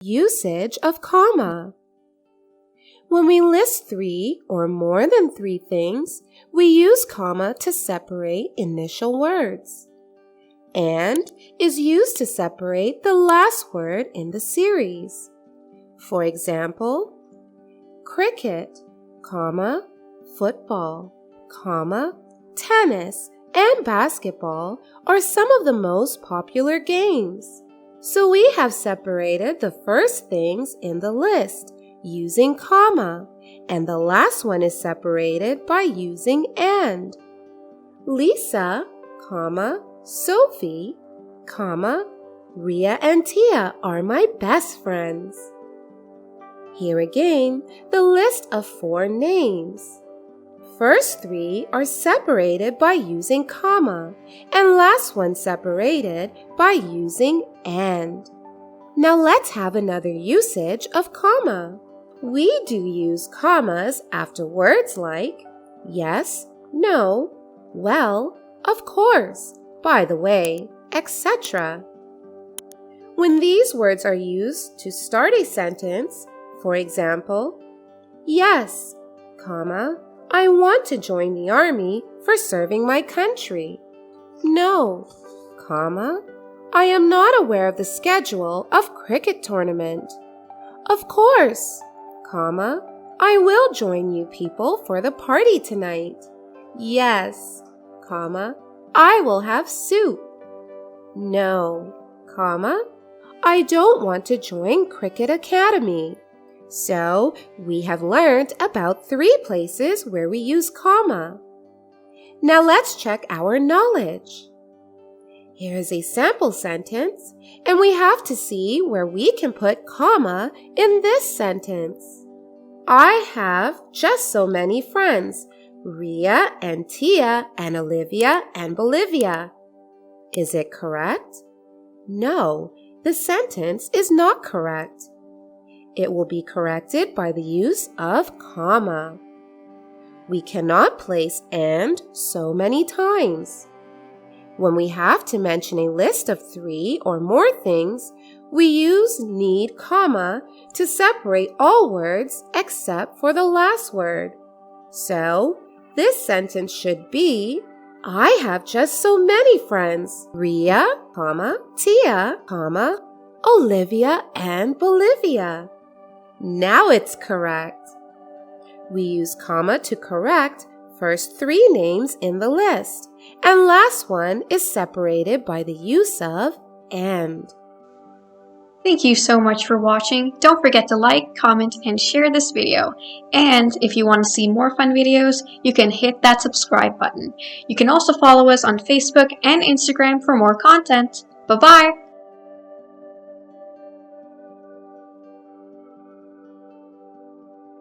Usage of comma. When we list 3 or more than 3 things, we use comma to separate initial words. And is used to separate the last word in the series. For example, cricket, comma, football, comma, tennis, and basketball are some of the most popular games. So we have separated the first things in the list using comma, and the last one is separated by using and. Lisa, comma, Sophie, comma, Ria and Tia are my best friends. Here again, the list of 4 names. First 3 are separated by using comma, and last one separated by using and. Now let's have another usage of comma. We do use commas after words like yes, no, well, of course, by the way, etc. When these words are used to start a sentence, for example, yes, comma, I want to join the army for serving my country. No, comma, I am not aware of the schedule of cricket tournament. Of course, comma, I will join you people for the party tonight. Yes, comma, I will have soup. No, comma, I don't want to join Cricket Academy. So, we have learned about 3 places where we use comma. Now let's check our knowledge. Here is a sample sentence, and we have to see where we can put comma in this sentence. I have just so many friends, Ria and Tia and Olivia and Bolivia. Is it correct? No, the sentence is not correct. It will be corrected by the use of comma. We cannot place and so many times. When we have to mention a list of 3 or more things, we use need comma to separate all words except for the last word. So, this sentence should be, I have just so many friends, Ria, comma, Tia, comma, Olivia, and Bolivia. Now it's correct. We use comma to correct first 3 names in the list, and last one is separated by the use of and. Thank you so much for watching. Don't forget to like, comment, and share this video. And if you want to see more fun videos, you can hit that subscribe button. You can also follow us on Facebook and Instagram for more content. Bye-bye!